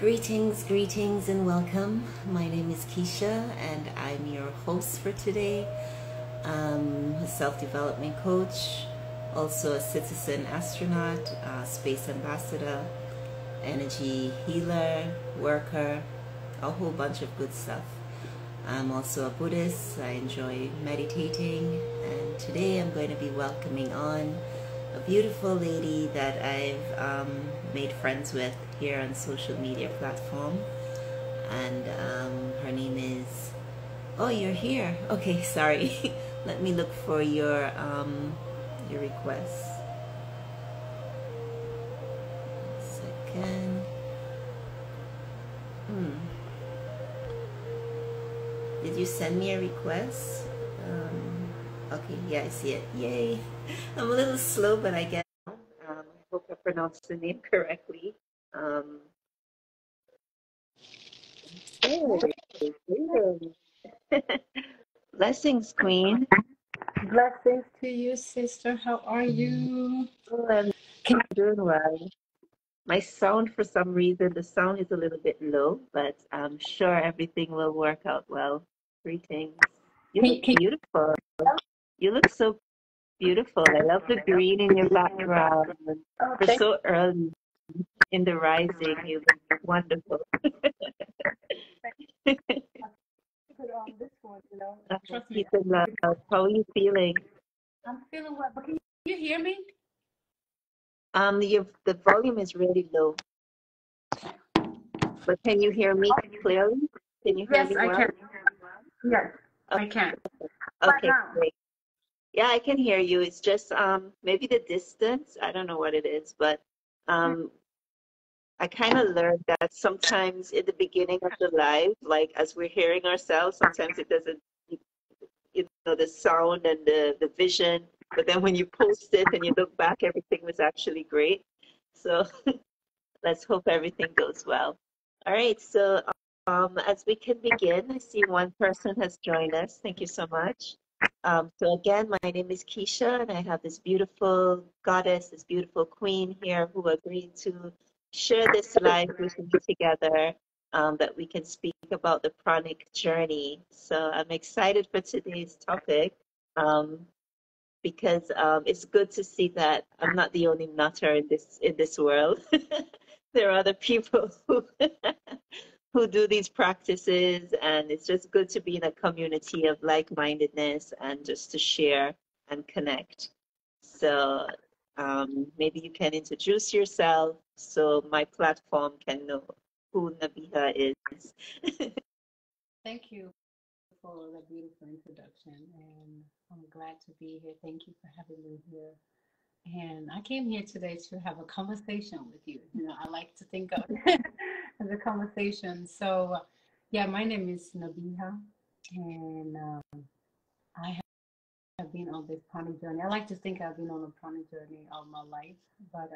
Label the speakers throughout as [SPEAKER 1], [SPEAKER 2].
[SPEAKER 1] Greetings, and welcome. My name is Keisha, and I'm your host for today. I'm a self-development coach, also a citizen astronaut, space ambassador, energy healer, worker, a whole bunch of good stuff. I'm also a Buddhist. I enjoy meditating, and today I'm going to be welcoming on a beautiful lady that I've made friends with here on social media platform, and her name is, oh, you're here. Okay, sorry. Let me look for your request. 1 second. Did you send me a request? Okay, yeah, I see it. Yay. I'm a little slow, but I get it. I hope I pronounced the name correctly. Blessings, Queen.
[SPEAKER 2] Blessings to you, sister. How are you?
[SPEAKER 1] Oh, I'm doing well. My sound, for some reason, the sound is a little bit low, but I'm sure everything will work out well. Greetings. You look beautiful. You look so beautiful. I love the green in your background. For so early in the rising, you look wonderful.
[SPEAKER 2] Put on this one, Trust me.
[SPEAKER 1] Peace and love. How are you feeling?
[SPEAKER 2] I'm feeling well, but can you hear me?
[SPEAKER 1] The volume is really low. But can you hear me clearly? Can you hear me well?
[SPEAKER 2] Yes, I can. Yes, I can.
[SPEAKER 1] Okay, great. Yeah, I can hear you. It's just maybe the distance. I don't know what it is, but I kind of learned that sometimes in the beginning of the live, like as we're hearing ourselves, sometimes it doesn't, the sound and the vision. But then when you post it and you look back, everything was actually great. So let's hope everything goes well. All right, so as we can begin, I see one person has joined us. Thank you so much. So again, my name is Keisha, and I have this beautiful goddess, this beautiful queen here who agreed to share this live with me together, that we can speak about the pranic journey. So I'm excited for today's topic, because it's good to see that I'm not the only nutter in this world. There are other people who do these practices, and it's just good to be in a community of like-mindedness and just to share and connect. So maybe you can introduce yourself so my platform can know who Nabiha is.
[SPEAKER 2] Thank you for the beautiful introduction, and I'm glad to be here. Thank you for having me here. And I came here today to have a conversation with you. I like to think of it as a conversation. So, yeah, my name is Nabiha, and I have been on this pranic journey. I like to think I've been on a pranic journey all my life. But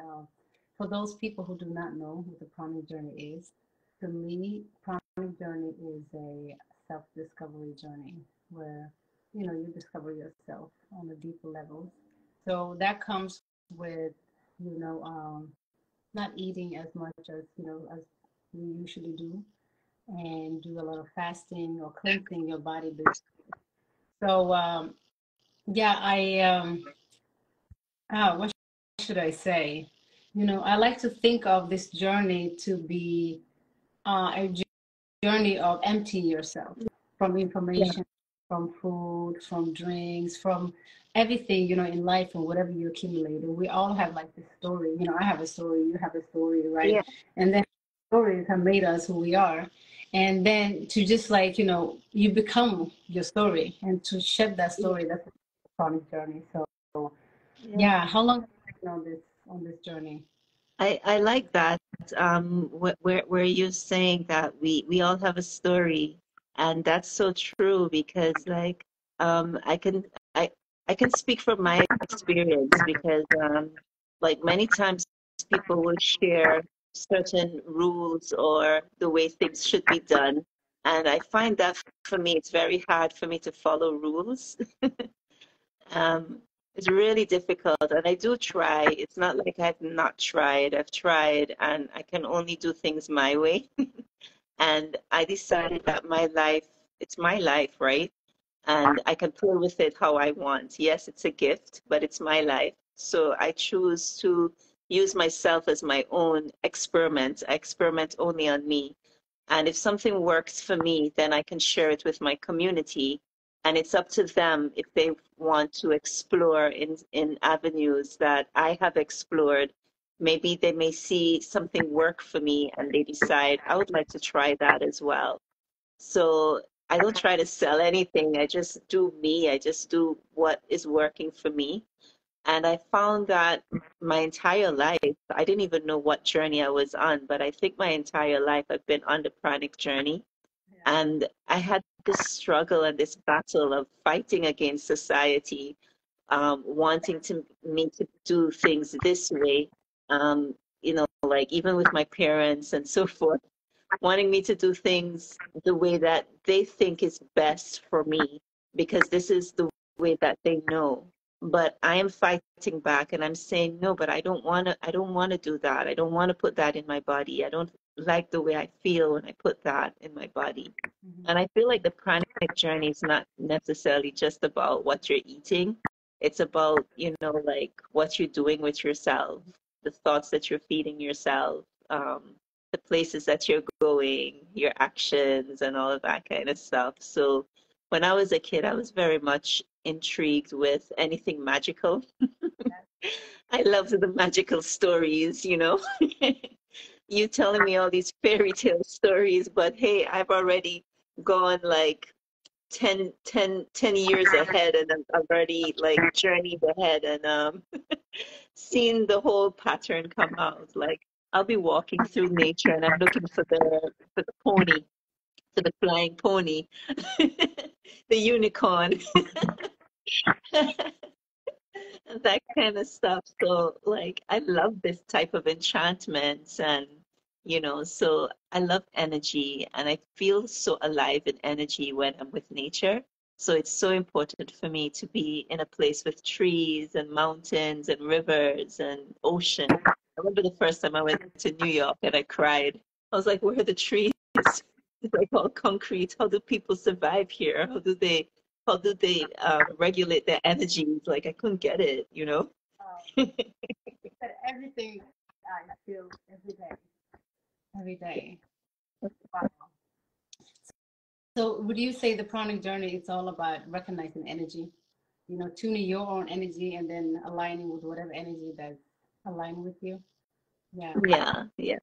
[SPEAKER 2] for those people who do not know what the pranic journey is, to me, pranic journey is a self-discovery journey where you discover yourself on a deeper level. So that comes with, not eating as much as we usually do, and do a lot of fasting or cleansing your body. So yeah, what should I say? I like to think of this journey to be a journey of emptying yourself from information, from food, from drinks, from everything, in life and whatever you accumulated. We all have like this story. I have a story, you have a story, right?
[SPEAKER 1] Yeah.
[SPEAKER 2] And then stories have made us who we are. And then to just like, you become your story, and to shed that story, that's a chronic journey. So yeah, how long have you been on this journey?
[SPEAKER 1] I like that, where you're saying that we all have a story, and that's so true because like I can I can speak from my experience because like many times people will share certain rules or the way things should be done, and I find that for me it's very hard for me to follow rules. um, It's really difficult, and I do try. It's not like I've not tried. I've tried, and I can only do things my way. And I decided that my life, it's my life, right? And I can play with it how I want. Yes, it's a gift, but it's my life. So I choose to use myself as my own experiment. I experiment only on me. And if something works for me, then I can share it with my community. And it's up to them if they want to explore in avenues that I have explored. Maybe they may see something work for me and they decide, I would like to try that as well. So I don't try to sell anything. I just do me. I just do what is working for me. And I found that my entire life, I didn't even know what journey I was on, but I think my entire life I've been on the pranic journey.
[SPEAKER 2] Yeah.
[SPEAKER 1] And I had this struggle and this battle of fighting against society, wanting me to do things this way. Like even with my parents and so forth, wanting me to do things the way that they think is best for me because this is the way that they know. But I am fighting back and I'm saying, no, but I don't want to do that. I don't want to put that in my body. I don't like the way I feel when I put that in my body.
[SPEAKER 2] Hmm.
[SPEAKER 1] And I feel like the pranic journey is not necessarily just about what you're eating. It's about, like what you're doing with yourself, the thoughts that you're feeding yourself, the places that you're going, your actions, and all of that kind of stuff. So when I was a kid, I was very much intrigued with anything magical. I loved the magical stories. You telling me all these fairy tale stories, but hey, I've already gone like 10 years ahead and I've already like journeyed ahead and seen the whole pattern come out. Like I'll be walking through nature and I'm looking for the pony, for the flying pony, the unicorn, and that kind of stuff. So like I love this type of enchantment and so I love energy and I feel so alive in energy when I'm with nature. So it's so important for me to be in a place with trees and mountains and rivers and ocean. I remember the first time I went to New York and I cried. I was like, where are the trees? It's like all concrete. How do people survive here? How do they regulate their energies? Like I couldn't get it.
[SPEAKER 2] But everything I feel every day, every day. Wow. So would you say the pranic journey is all about recognizing energy, tuning your own energy and then aligning with whatever energy that's aligned with you? Yeah.
[SPEAKER 1] Yeah, yeah,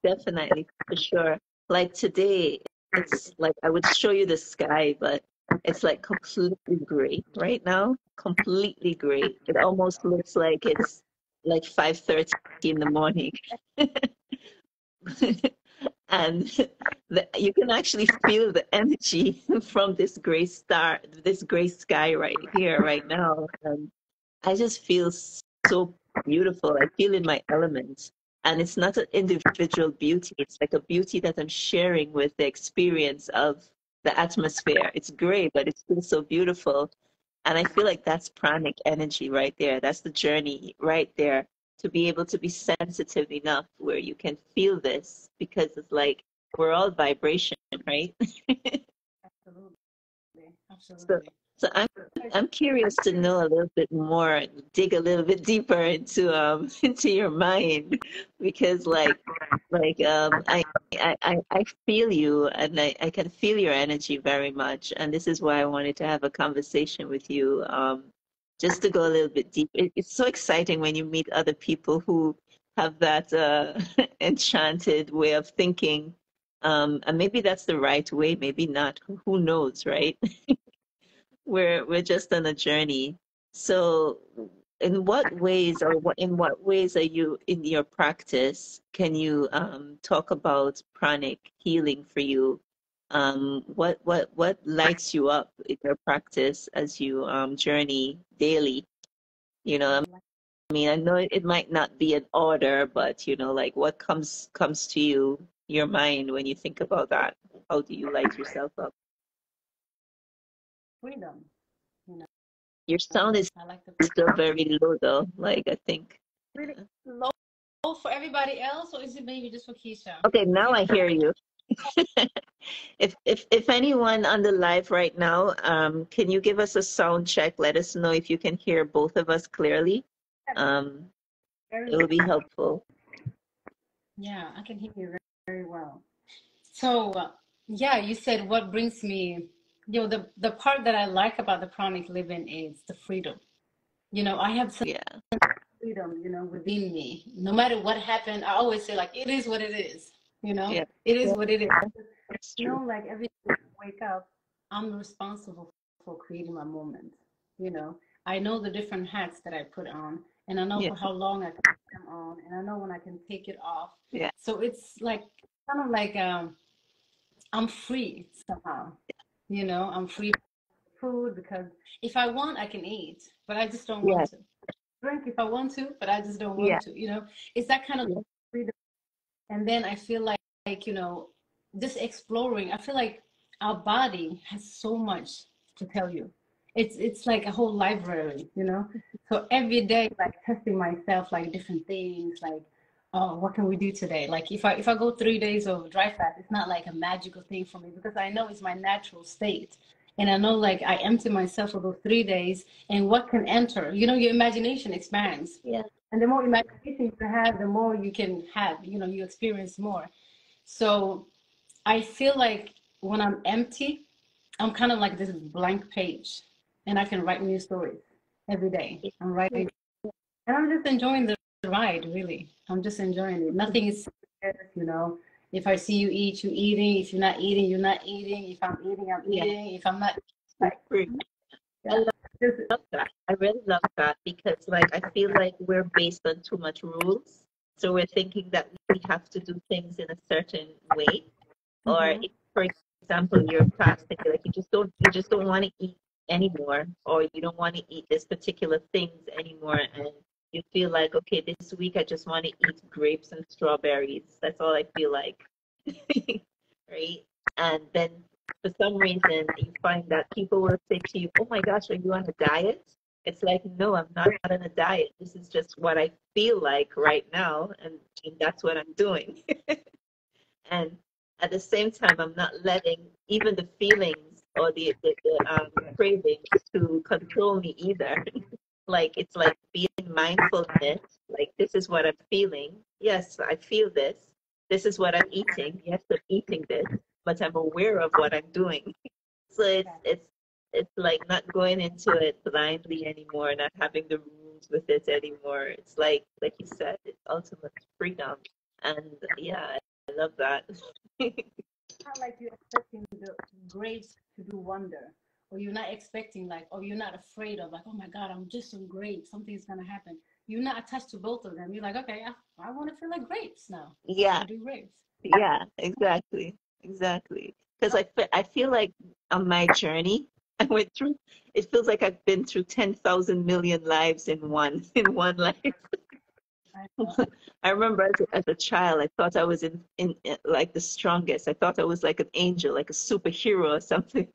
[SPEAKER 1] definitely, for sure. Like today, it's like I would show you the sky, but it's like completely gray right now, completely gray. It almost looks like it's like 5:30 in the morning. And you can actually feel the energy from this gray star, this gray sky right here, right now. And I just feel so beautiful. I feel in my element. And it's not an individual beauty, it's like a beauty that I'm sharing with the experience of the atmosphere. It's gray, but it's still so beautiful. And I feel like that's pranic energy right there. That's the journey right there to be able to be sensitive enough where you can feel this because it's like we're all vibration, right?
[SPEAKER 2] Absolutely.
[SPEAKER 1] So,
[SPEAKER 2] Absolutely.
[SPEAKER 1] so I'm curious to know a little bit more, dig a little bit deeper into into your mind because I feel you and I can feel your energy very much and this is why I wanted to have a conversation with you just to go a little bit deep. It's so exciting when you meet other people who have that enchanted way of thinking. And maybe that's the right way, maybe not. Who knows, right? We're just on a journey. So, in what ways are you in your practice? Can you talk about pranic healing for you? What lights you up in your practice as you journey daily? I mean, I know it might not be an order, but like what comes to your mind when you think about that? How do you light yourself up?
[SPEAKER 2] Freedom, you know.
[SPEAKER 1] Your sound is
[SPEAKER 2] I like the
[SPEAKER 1] still very low though. Like I think.
[SPEAKER 2] really
[SPEAKER 1] Yeah.
[SPEAKER 2] low for everybody else, or is it maybe just for Keisha?
[SPEAKER 1] Okay,
[SPEAKER 2] Because
[SPEAKER 1] now I hear you. If anyone on the live right now, can you give us a sound check? Let us know if you can hear both of us clearly. Um,
[SPEAKER 2] very
[SPEAKER 1] it will be helpful.
[SPEAKER 2] yeah, I can hear you very, very well. So yeah, you said what brings me, the part that I like about the chronic living is the freedom. I have some
[SPEAKER 1] Yeah,
[SPEAKER 2] freedom, within me. No matter what happened, I always say like it is what it is.
[SPEAKER 1] yeah,
[SPEAKER 2] It is what it is.
[SPEAKER 1] that's true.
[SPEAKER 2] Like every day I wake up, I'm responsible for creating my moment. You know, I know the different hats that I put on, and I know
[SPEAKER 1] Yeah,
[SPEAKER 2] for how long I can put them on, and I know when I can take it off.
[SPEAKER 1] yeah,
[SPEAKER 2] So it's like kind of like I'm free somehow. I'm free from food because if I want, I can eat, but I just don't
[SPEAKER 1] yeah,
[SPEAKER 2] want to. Drink if I want to, but I just don't
[SPEAKER 1] yeah,
[SPEAKER 2] want to. It's that kind of
[SPEAKER 1] yeah,
[SPEAKER 2] freedom. And then I feel like just exploring. I feel like our body has so much to tell you. It's like a whole library. So every day, like testing myself, like different things, like oh, what can we do today? Like if I go 3 days of dry fast, it's not like a magical thing for me because I know it's my natural state. And I know like I empty myself for those 3 days and what can enter, your imagination expands.
[SPEAKER 1] yeah,
[SPEAKER 2] And the more imagination you have, the more you can have, you experience more. So I feel like when I'm empty, I'm kind of like this blank page and I can write new stories every day. I'm
[SPEAKER 1] yeah.
[SPEAKER 2] writing and I'm just enjoying the ride, really. I'm just enjoying it. Nothing is serious. If I see you eat, you eating. If you're not eating, you're not eating. If I'm eating, I'm
[SPEAKER 1] Yeah.
[SPEAKER 2] eating. If I'm not,
[SPEAKER 1] You're
[SPEAKER 2] like,
[SPEAKER 1] free. I
[SPEAKER 2] yeah, just,
[SPEAKER 1] love that. I really love that because, like, I feel like we're based on too much rules. So we're thinking that we have to do things in a certain way. Or
[SPEAKER 2] mhm.
[SPEAKER 1] if, for example, you're fasting, like you just don't want to eat anymore, or you don't want to eat this particular things anymore, and you feel like, okay, this week I just want to eat grapes and strawberries. That's all I feel like. Right? And then for some reason you find that people will say to you, "Oh my gosh, are you on a diet?" It's like, no, I'm not on a diet. This is just what I feel like right now, and that's what I'm doing. And at the same time, I'm not letting even the feelings or the cravings to control me either. Like it's like being mindfulness. Like this is what I'm feeling. Yes, I feel this. This is what I'm eating. Yes, I'm eating this, but I'm aware of what I'm doing. So it's like not going into it blindly anymore, not having the rules with it anymore. It's like you said, it's ultimate freedom. And yeah, I love that.
[SPEAKER 2] Not like you're expecting the grades to do wonder, or you're not expecting like, or you're not afraid of like, oh my God, I'm just some grapes, something's gonna happen. You're not attached to both of them. You're like, okay, I want to feel like grapes now.
[SPEAKER 1] Yeah,
[SPEAKER 2] I do grapes.
[SPEAKER 1] yeah, exactly. Exactly. Because I feel like on my journey I went through, it feels like I've been through 10,000 million lives in one in one life.
[SPEAKER 2] I,
[SPEAKER 1] I remember as a child, I thought I was in like the strongest. I thought I was like an angel, like a superhero or something.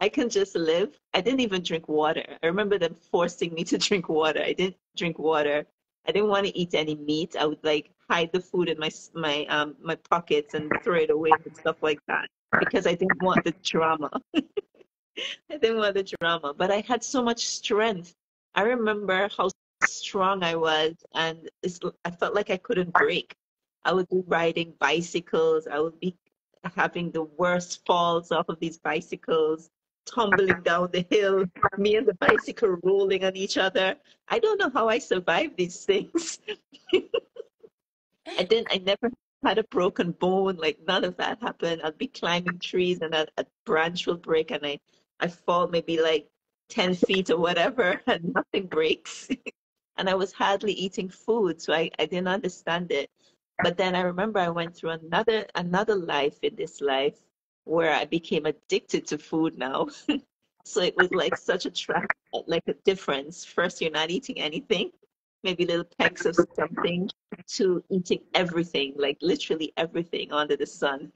[SPEAKER 1] I can just live. I didn't even drink water. I remember them forcing me to drink water. I didn't drink water. I didn't want to eat any meat. I would like hide the food in my pockets and throw it away and stuff like that because I didn't want the drama. I didn't want the drama, but I had so much strength. I remember how strong I was, and I felt like I couldn't break. I would be riding bicycles. I would be having the worst falls off of these bicycles, tumbling down the hill, me and the bicycle rolling on each other. I don't know how I survived these things. I never had a broken bone, like none of that happened. I'd be climbing trees and a branch will break and I fall maybe like 10 feet or whatever and nothing breaks. And I was hardly eating food, so I didn't understand it. But then I remember I went through another life in this life where I became addicted to food now. So it was like such a like a difference. First, you're not eating anything, maybe little pecks of something, to eating everything, like literally everything under the sun.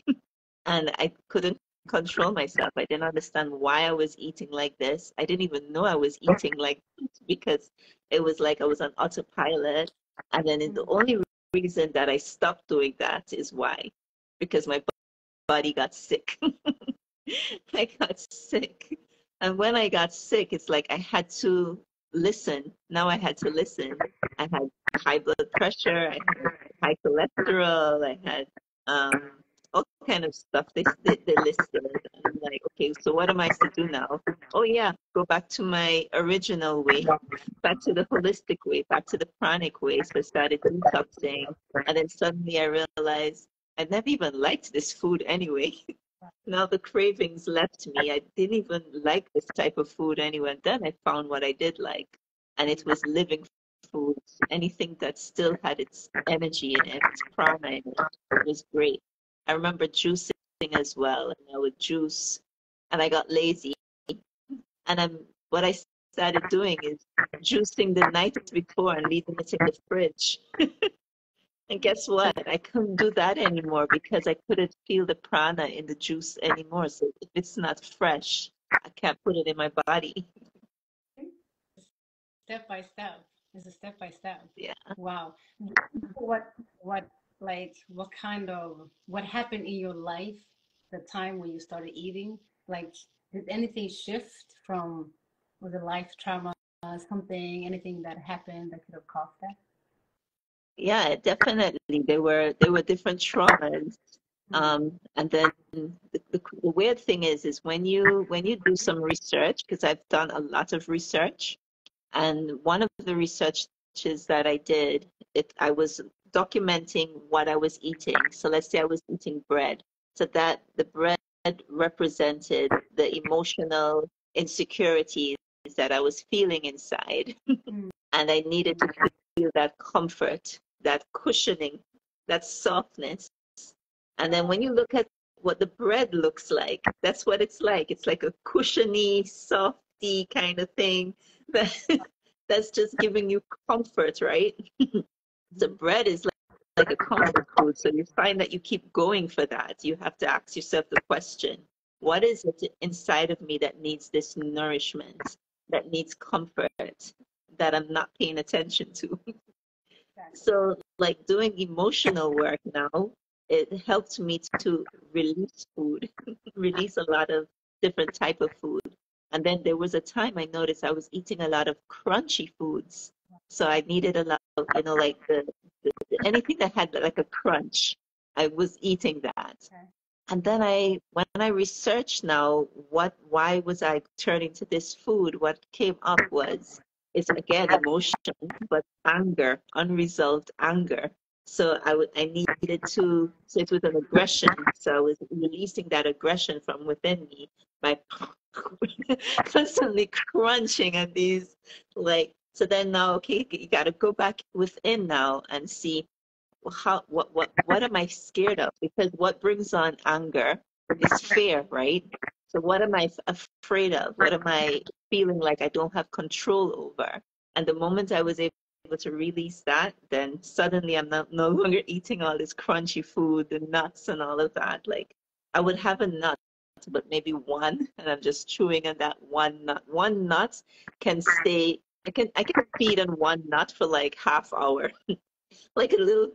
[SPEAKER 1] And I couldn't control myself. I didn't understand why I was eating like this. I didn't even know I was eating like this because it was like I was on autopilot. And then the only reason that I stopped doing that is why? Because my body got sick. I got sick. And when I got sick, it's like I had to listen. Now I had to listen. I had high blood pressure, I had high cholesterol, I had all kind of stuff they listed. And I'm like, okay, so what am I to do now? Oh yeah, go back to my original way, back to the holistic way, back to the pranic way. So I started detoxing. And then suddenly I realized I never even liked this food anyway. Now the cravings left me. I didn't even like this type of food anyway. And then I found what I did like, and it was living foods. Anything that still had its energy in it, its prana in it, was great. I remember juicing as well, and I would juice, and I got lazy. And what I started doing is juicing the night before and leaving it in the fridge. And guess what? I couldn't do that anymore because I couldn't feel the prana in the juice anymore. So if it's not fresh, I can't put it in my body.
[SPEAKER 2] Step by step. It's a step by step.
[SPEAKER 1] Yeah.
[SPEAKER 2] Wow. What what kind of what happened in your life the time when you started eating? Like did anything shift from was it life trauma, something, anything that happened that could have caused that?
[SPEAKER 1] Yeah, definitely. There were different traumas. And then the weird thing is when you do some research, because I've done a lot of research, and one of the researches that I did, I was documenting what I was eating. So let's say I was eating bread. So that the bread represented the emotional insecurities that I was feeling inside. And I needed to feel that comfort, that cushioning, that softness. And then when you look at what the bread looks like, that's what it's like. It's like a cushiony, softy kind of thing that that's just giving you comfort, right? The bread is like a comfort food. So you find that you keep going for that. You have to ask yourself the question, what is it inside of me that needs this nourishment, that needs comfort, that I'm not paying attention to? So, like doing emotional work now, it helped me to release food, release a lot of different type of food. And then there was a time I noticed I was eating a lot of crunchy foods. So I needed a lot of, like anything that had like a crunch. I was eating that. And then when I researched now, why was I turning to this food? What came up was, it's again emotion, but anger, unresolved anger. So I needed to, so it was an aggression. So I was releasing that aggression from within me by constantly crunching at these, like, so then now, okay, you got to go back within now and see what am I scared of? Because what brings on anger is fear, right? So what am I afraid of? What am I feeling like I don't have control over? And the moment I was able to release that, then suddenly I'm no longer eating all this crunchy food, the nuts and all of that. Like I would have a nut, but maybe one, and I'm just chewing on that one nut. One nut can stay. I can feed on one nut for like half hour, like a little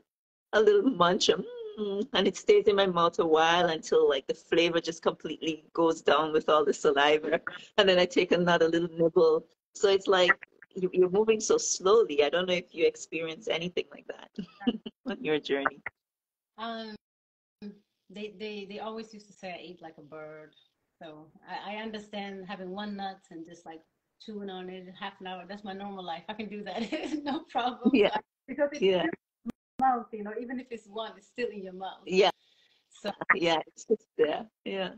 [SPEAKER 1] munch, and it stays in my mouth a while until like the flavor just completely goes down with all the saliva, and then I take another little nibble. So it's like you're moving so slowly. I don't know if you experience anything like that on your journey.
[SPEAKER 2] Um, they always used to say I ate like a bird. So I understand having one nut and just like chewing on it half an hour. That's my normal life. I can do that. No problem.
[SPEAKER 1] Yeah,
[SPEAKER 2] So because it's
[SPEAKER 1] yeah,
[SPEAKER 2] mouth, even if it's one, it's still in your mouth.
[SPEAKER 1] yeah,
[SPEAKER 2] So
[SPEAKER 1] yeah. It's just there. Yeah,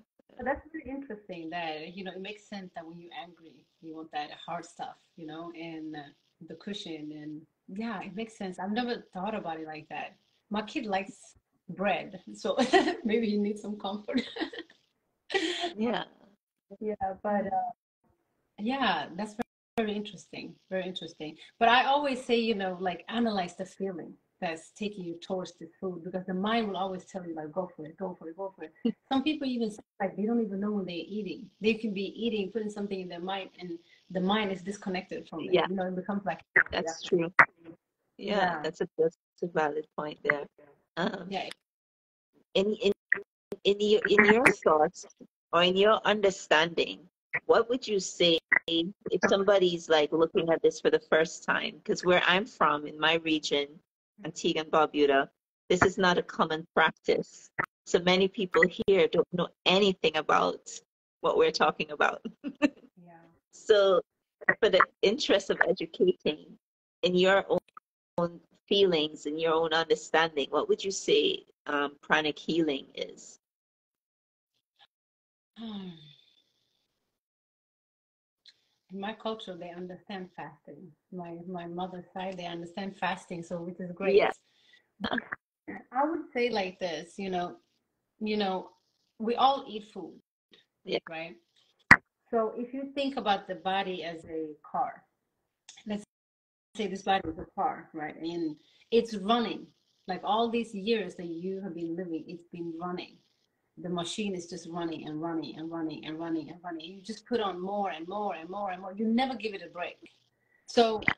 [SPEAKER 2] that's really interesting that, it makes sense that when you're angry, you want that hard stuff, and the cushion. And yeah, it makes sense. I've never thought about it like that. My kid likes bread, so maybe he needs some comfort.
[SPEAKER 1] yeah,
[SPEAKER 2] Yeah, but yeah, that's very, very interesting. Very interesting. But I always say, like analyze the feeling. that's taking you towards the food, because the mind will always tell you like, go for it, go for it, go for it. Some people even say, like, they don't even know when they're eating. They can be eating, putting something in their mind, and the mind is disconnected from it.
[SPEAKER 1] Yeah,
[SPEAKER 2] You know, it becomes like,
[SPEAKER 1] that's true. Yeah,
[SPEAKER 2] yeah,
[SPEAKER 1] that's a valid point there. Um,
[SPEAKER 2] yeah.
[SPEAKER 1] in in your thoughts or in your understanding, what would you say if somebody's like looking at this for the first time? Because where I'm from, in my region, Antigua and Barbuda, this is not a common practice. So many people here don't know anything about what we're talking about.
[SPEAKER 2] Yeah.
[SPEAKER 1] So, for the interest of educating, in your own feelings and your own understanding, what would you say pranic healing is?
[SPEAKER 2] In my culture, they understand fasting. My mother's side, they understand fasting, so which is great.
[SPEAKER 1] Yeah,
[SPEAKER 2] I would say like this, you know, we all eat food,
[SPEAKER 1] yeah,
[SPEAKER 2] right? So if you think about the body as a car, let's say this body is a car, right? And it's running. Like all these years that you have been living, it's been running. The machine is just running and running and running and running and running. You just put on more and more and more and more. You never give it a break. So
[SPEAKER 1] yeah,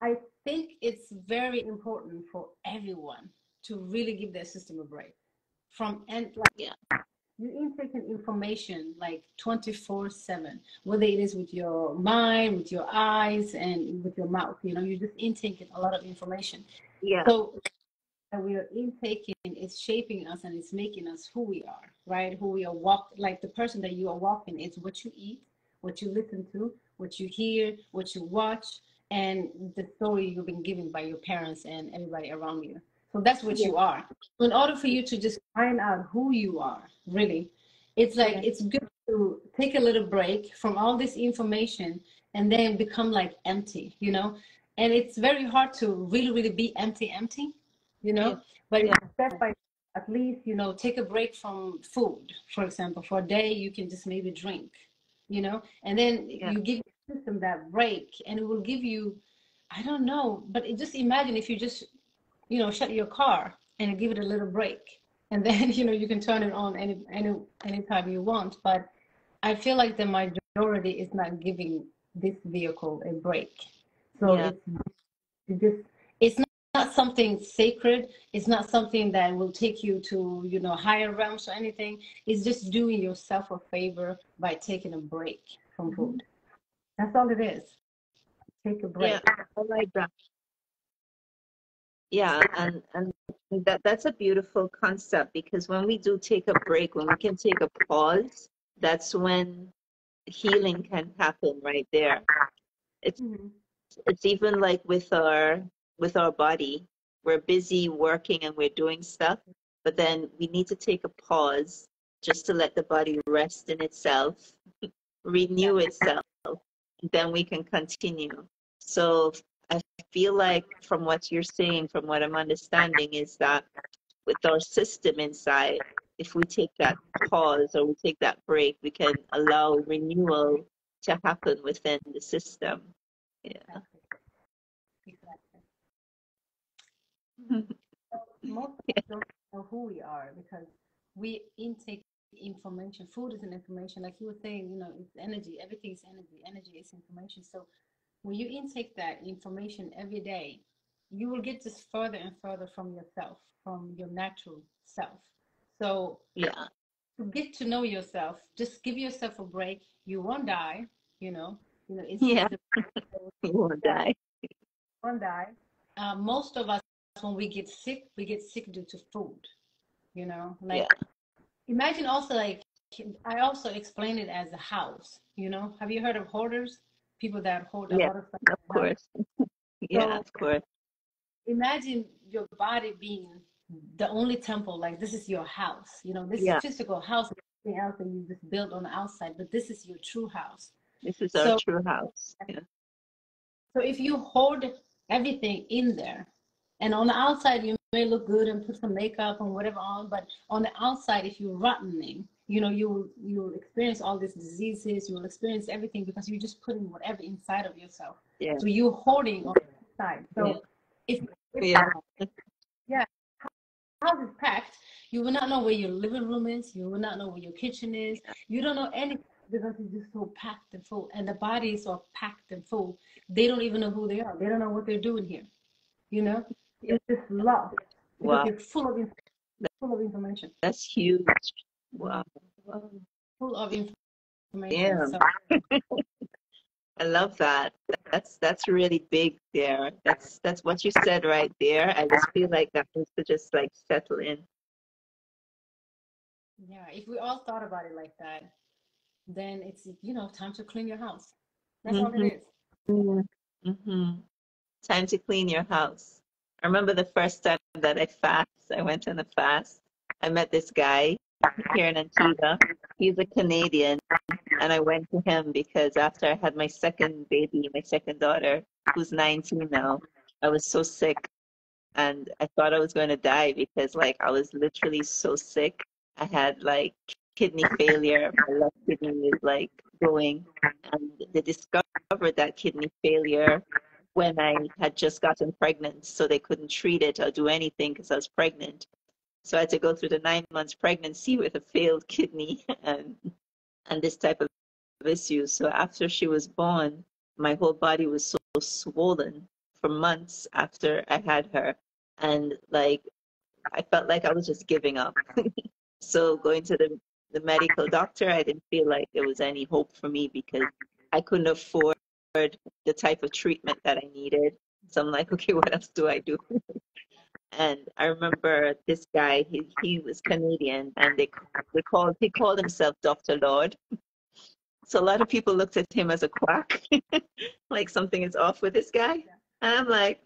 [SPEAKER 2] I think it's very important for everyone to really give their system a break from, and like,
[SPEAKER 1] yeah,
[SPEAKER 2] you intaking information like 24/7, whether it is with your mind, with your eyes, and with your mouth. You're just intaking a lot of information.
[SPEAKER 1] yeah,
[SPEAKER 2] So that we are intaking is shaping us, and it's making us who we are, right? Who we are like the person that you are walking is what you eat, what you listen to, what you hear, what you watch, and the story you've been given by your parents and everybody around you. So that's what
[SPEAKER 1] yeah,
[SPEAKER 2] you are. So in order for you to just find out who you are, really, it's like
[SPEAKER 1] yeah,
[SPEAKER 2] it's good to take a little break from all this information and then become like empty. And it's very hard to really, really be empty, you
[SPEAKER 1] yeah,
[SPEAKER 2] know. But
[SPEAKER 1] yeah,
[SPEAKER 2] it's step by at least, take a break from food, for example. For a day, you can just maybe drink, and then
[SPEAKER 1] yeah,
[SPEAKER 2] you give your system that break, and it will give you, I don't know, but just imagine if you just, shut your car and give it a little break, and then, you can turn it on anytime you want. But I feel like the majority is not giving this vehicle a break. So
[SPEAKER 1] yeah,
[SPEAKER 2] it just it's not something sacred. It's not something that will take you to, higher realms or anything. It's just doing yourself a favor by taking a break from
[SPEAKER 1] mhm,
[SPEAKER 2] food. That's all it is. Take a
[SPEAKER 1] yeah.
[SPEAKER 2] break.
[SPEAKER 1] I like that. Yeah, and that's a beautiful concept because when we do take a break, when we can take a pause, that's when healing can happen right there. It's
[SPEAKER 2] Mm-hmm.
[SPEAKER 1] it's even like with our body. We're busy working and we're doing stuff, but then we need to take a pause just to let the body rest in itself, renew itself, and then we can continue. So I feel like from what you're saying, from what I'm understanding, is that with our system inside, if we take that pause or we take that break, we can allow renewal to happen within the system. Yeah.
[SPEAKER 2] Exactly. Exactly. Most of us don't know who we are because we intake information. Food is an information, like you were saying. It's energy. Everything is energy. Energy is information. So when you intake that information every day, you will get just further and further from yourself, from your natural self. So
[SPEAKER 1] Yeah.
[SPEAKER 2] to get to know yourself, just give yourself a break. You won't die. You know.
[SPEAKER 1] Yeah.
[SPEAKER 2] It's the
[SPEAKER 1] You won't
[SPEAKER 2] that
[SPEAKER 1] die.
[SPEAKER 2] won't die. Most of us, when we get sick due to food.
[SPEAKER 1] Yeah.
[SPEAKER 2] Like, imagine also, like, I also explain it as a house. Have you heard of hoarders? People that hoard a
[SPEAKER 1] Yeah.
[SPEAKER 2] lot of stuff
[SPEAKER 1] Of
[SPEAKER 2] in the house.
[SPEAKER 1] course. Yeah,
[SPEAKER 2] So
[SPEAKER 1] of course.
[SPEAKER 2] imagine your body being the only temple. Like, this is your house. This
[SPEAKER 1] Yeah.
[SPEAKER 2] physical house is something else that you just build on the outside, but this is your true house.
[SPEAKER 1] This is our
[SPEAKER 2] So
[SPEAKER 1] true house. Yeah.
[SPEAKER 2] So if you hoard everything in there, and on the outside you may look good and put some makeup and whatever on, but on the outside, if you're rottening, you will experience all these diseases. You will experience everything because you're just putting whatever inside of yourself.
[SPEAKER 1] Yeah.
[SPEAKER 2] So you're hoarding on the inside.
[SPEAKER 1] Yeah.
[SPEAKER 2] So if you It's
[SPEAKER 1] Yeah.
[SPEAKER 2] yeah, house is packed. You will not know where your living room is. You will not know where your kitchen is. You don't know anything because it's just so packed and full. And the bodies are packed and full. They don't even know who they are. They don't know what they're doing here. You know, it's just lost because
[SPEAKER 1] Wow.
[SPEAKER 2] you're full of information.
[SPEAKER 1] That's huge.
[SPEAKER 2] Mhm.
[SPEAKER 1] Wow. Wow.
[SPEAKER 2] Full of information.
[SPEAKER 1] Damn.
[SPEAKER 2] So
[SPEAKER 1] I love that. That's really big there. That's what you said right there. I just feel like that needs to just like settle in.
[SPEAKER 2] yeah, if we all thought about it like that, then it's time to clean your house. That's all it
[SPEAKER 1] Mm-hmm.
[SPEAKER 2] is.
[SPEAKER 1] Mm-hmm. Time to clean your house. I remember the first time that I went on a fast. I met this guy here in Antigua. He's a Canadian, and I went to him because after I had my second baby, my second daughter, who's 19 now, I was so sick and I thought I was going to die because like I was literally so sick. I had like kidney failure. My left kidney is like going, and they discovered that kidney failure when I had just gotten pregnant, so they couldn't treat it or do anything because I was pregnant. So I had to go through the 9 months pregnancy with a failed kidney and this type of issues. So after she was born, my whole body was so swollen for months after I had her. And like I felt like I was just giving up. So going to the medical doctor, I didn't feel like there was any hope for me because I couldn't afford the type of treatment that I needed. So I'm like, okay, what else do I do? And I remember this guy, he was Canadian and he called himself Dr. Lord. So a lot of people looked at him as a quack, like something is off with this guy. And I'm like,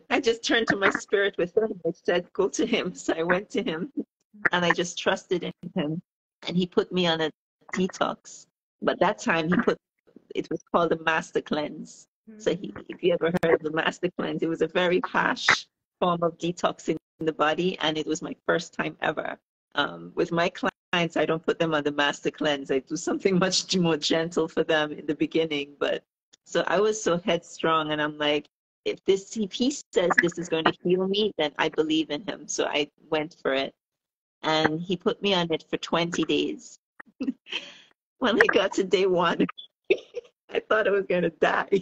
[SPEAKER 1] I just turned to my spirit within. I said, go to him. So I went to him and I just trusted in him. And he put me on a detox. But that time it was called a master cleanse. So if you ever heard of the master cleanse, it was a very harsh form of detoxing the body. And it was my first time ever. With my clients, I don't put them on the master cleanse. I do something much more gentle for them in the beginning. But so I was so headstrong, and I'm like, if he says this is going to heal me, then I believe in him. So I went for it, and he put me on it for 20 days. When I got to day one, I thought I was going to die.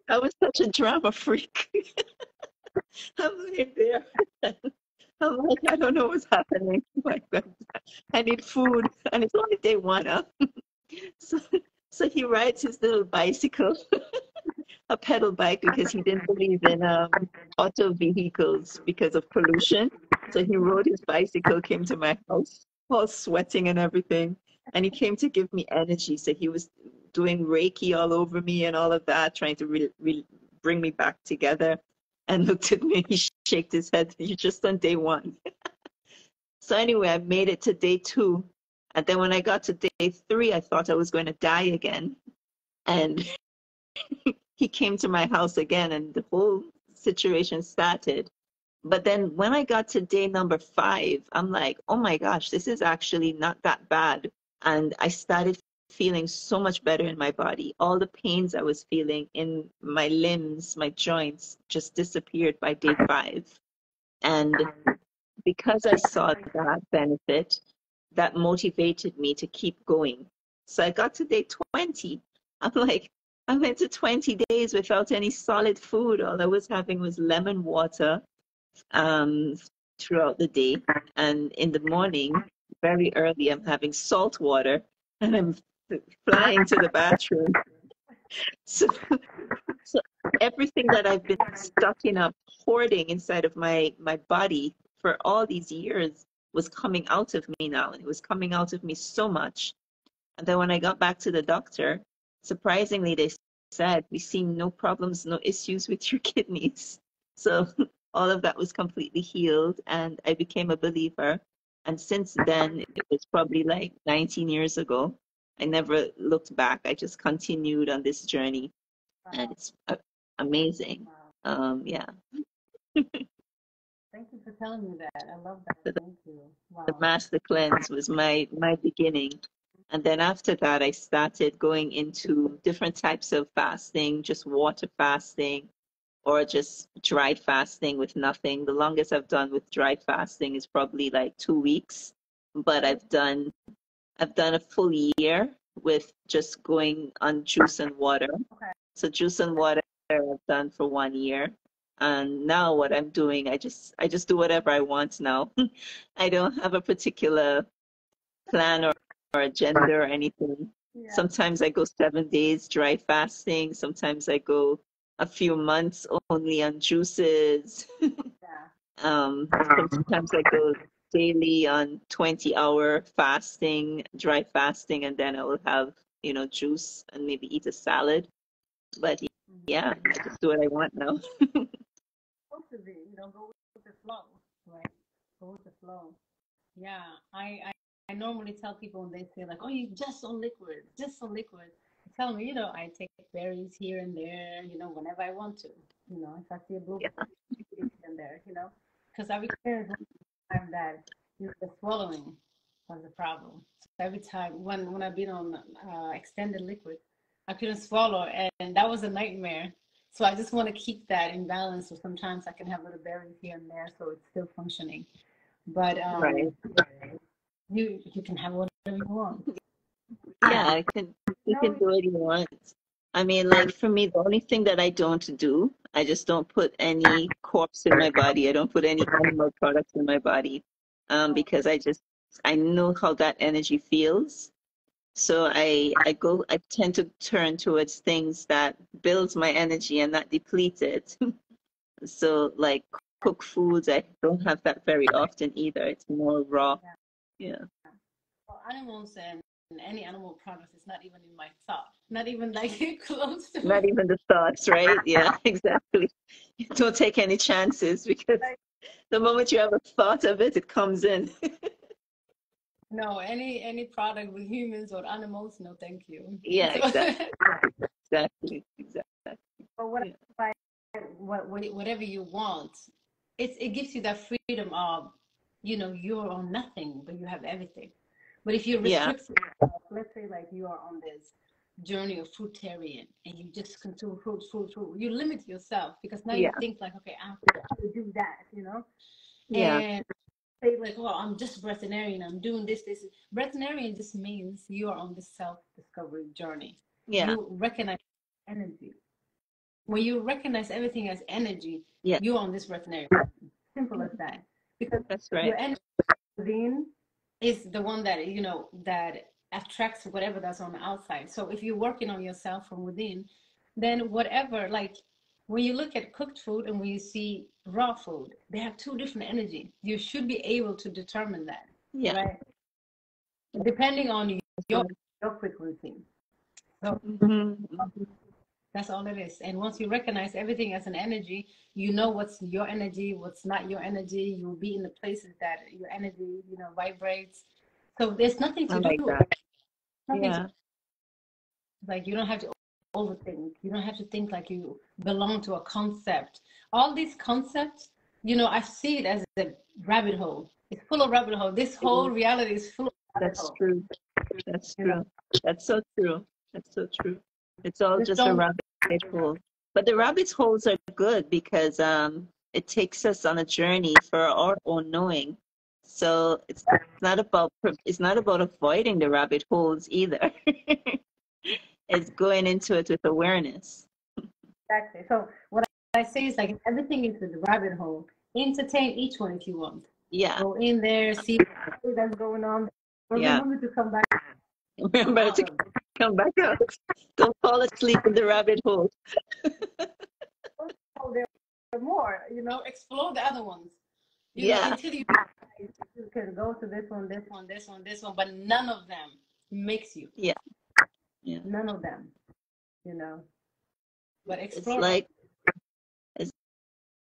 [SPEAKER 1] I was such a drama freak. I'm laying there. I'm like, I don't know what's happening. My God, I need food, and it's only day one. Huh? So, so he rides his little bicycle, a pedal bike, because he didn't believe in auto vehicles because of pollution. So he rode his bicycle, came to my house, all sweating and everything, and he came to give me energy. So he was doing Reiki all over me and all of that, trying to bring me back together. And looked at me, he shook his head. You're just on day one. So anyway, I made it to day two. And then when I got to day three, I thought I was going to die again. And he came to my house again and the whole situation started. But then when I got to day number five, I'm like, oh my gosh, this is actually not that bad. And I started feeling so much better in my body. All the pains I was feeling in my limbs, my joints just disappeared by day five. And because I saw that benefit, that motivated me to keep going. So I got to day 20. I'm like, I went to 20 days without any solid food. All I was having was lemon water um, throughout the day. And in the morning, very early, I'm having salt water and I'm flying to the bathroom. So, so everything that I've been stocking up, hoarding inside of my body for all these years was coming out of me now. And it was coming out of me so much. And then when I got back to the doctor, surprisingly, they said, we see no problems, no issues with your kidneys. So all of that was completely healed, and I became a believer. And since then, it was probably like 19 years ago. I never looked back. I just continued on this journey, and
[SPEAKER 2] Wow.
[SPEAKER 1] it's amazing.
[SPEAKER 2] Wow.
[SPEAKER 1] Yeah,
[SPEAKER 2] Thank you for telling me that. I love that.
[SPEAKER 1] so
[SPEAKER 2] Thank you.
[SPEAKER 1] the
[SPEAKER 2] Wow.
[SPEAKER 1] master cleanse was my beginning. And then after that, I started going into different types of fasting, just water fasting or just dry fasting with nothing. The longest I've done with dry fasting is probably like 2 weeks, but I've done a full year with just going on juice and water.
[SPEAKER 2] Okay.
[SPEAKER 1] So juice and water I've done for 1 year. And now what I'm doing, I just do whatever I want now. I don't have a particular plan or agenda or anything.
[SPEAKER 2] Yeah.
[SPEAKER 1] Sometimes I go 7 days dry fasting. Sometimes I go a few months only on juices.
[SPEAKER 2] Yeah.
[SPEAKER 1] Sometimes I go daily on 20-hour fasting, dry fasting, and then I will have, juice and maybe eat a salad. But
[SPEAKER 2] Mm-hmm.
[SPEAKER 1] yeah, I just do what I want now.
[SPEAKER 2] Supposed to be, go with the flow, right? Go with the flow. Yeah, I normally tell people when they say like, "Oh, you just on liquid, just on liquid." I tell them, I take berries here and there, whenever I want to. If I see a blueberry
[SPEAKER 1] Yeah,
[SPEAKER 2] here and there, because I've experienced one time that the swallowing was a problem. So every time when I've been on extended liquid, I couldn't swallow, and that was a nightmare. So I just want to keep that in balance. So sometimes I can have little berries here and there, so it's still functioning. But
[SPEAKER 1] right.
[SPEAKER 2] you can have whatever you want.
[SPEAKER 1] Yeah, you can
[SPEAKER 2] No,
[SPEAKER 1] do what you want. I mean, like for me, the only thing that I don't do, I just don't put any corpse in my body. I don't put any animal products in my body,
[SPEAKER 2] no,
[SPEAKER 1] because I know how that energy feels. So I tend to turn towards things that builds my energy and not deplete it. So like cooked foods, I don't have that very often either. It's more raw.
[SPEAKER 2] yeah.
[SPEAKER 1] Yeah.
[SPEAKER 2] Well, animals and any animal products is not even in my thought. Not even like close to
[SPEAKER 1] Not
[SPEAKER 2] me.
[SPEAKER 1] even the thoughts, right? Yeah, exactly. Don't take any chances because
[SPEAKER 2] Like
[SPEAKER 1] the moment you have a thought of it, it comes in.
[SPEAKER 2] no, any product with humans or animals, no, thank you.
[SPEAKER 1] Yeah,
[SPEAKER 2] So,
[SPEAKER 1] exactly.
[SPEAKER 2] but what
[SPEAKER 1] Yeah.
[SPEAKER 2] I whatever you want, it gives you that freedom of, you're on nothing, but you have everything. But if you
[SPEAKER 1] Yeah.
[SPEAKER 2] restrict yourself, let's say like you are on this journey of fruitarian and you just consume fruit, you limit yourself because now you
[SPEAKER 1] Yeah.
[SPEAKER 2] think like, okay, I have to do that.
[SPEAKER 1] Yeah.
[SPEAKER 2] And say like, oh, I'm just breatharian, I'm doing this. Breatharian just means you are on this self-discovery journey.
[SPEAKER 1] Yeah.
[SPEAKER 2] You recognize energy. When you recognize everything as energy,
[SPEAKER 1] Yeah.
[SPEAKER 2] you're on this breatharian. Simple as that. Because
[SPEAKER 1] That's right.
[SPEAKER 2] your energy within is the one that that attracts whatever that's on the outside. So if you're working on yourself from within, then whatever, like when you look at cooked food and when you see raw food, they have two different energy. You should be able to determine that,
[SPEAKER 1] Yeah.
[SPEAKER 2] right? Depending on
[SPEAKER 1] That's
[SPEAKER 2] your
[SPEAKER 1] right.
[SPEAKER 2] your frequency. So
[SPEAKER 1] Hmm.
[SPEAKER 2] that's all it is. And once you recognize everything as an energy, you know what's your energy, what's not your energy. You'll be in the places that your energy, vibrates. So there's nothing
[SPEAKER 1] I
[SPEAKER 2] to
[SPEAKER 1] like
[SPEAKER 2] do.
[SPEAKER 1] that.
[SPEAKER 2] Nothing to
[SPEAKER 1] Yeah.
[SPEAKER 2] like. You don't have to overthink. You don't have to think like you belong to a concept. All these concepts, I see it as a rabbit hole. It's full of rabbit hole. This whole reality is full of rabbit
[SPEAKER 1] That's
[SPEAKER 2] hole.
[SPEAKER 1] true. That's
[SPEAKER 2] You know,
[SPEAKER 1] true. That's so true. That's so true. It's all
[SPEAKER 2] just
[SPEAKER 1] just a
[SPEAKER 2] don't.
[SPEAKER 1] rabbit hole. But the rabbit holes are good because it takes us on a journey for our own knowing. So it's not about avoiding the rabbit holes either. It's going into it with awareness.
[SPEAKER 2] Exactly. So what I say is like everything is a rabbit hole. Entertain each one if you want.
[SPEAKER 1] Yeah,
[SPEAKER 2] Go in there, see what that's going on, but
[SPEAKER 1] yeah.
[SPEAKER 2] remember to come back
[SPEAKER 1] Remember
[SPEAKER 2] out
[SPEAKER 1] to
[SPEAKER 2] of it.
[SPEAKER 1] come back out. Don't fall asleep in the rabbit hole.
[SPEAKER 2] Oh, there are more. Explore the other ones.
[SPEAKER 1] Yeah,
[SPEAKER 2] Until you can go to this one, but none of them makes you.
[SPEAKER 1] yeah, yeah.
[SPEAKER 2] None of them. You know. But
[SPEAKER 1] It's
[SPEAKER 2] explore all.
[SPEAKER 1] like it's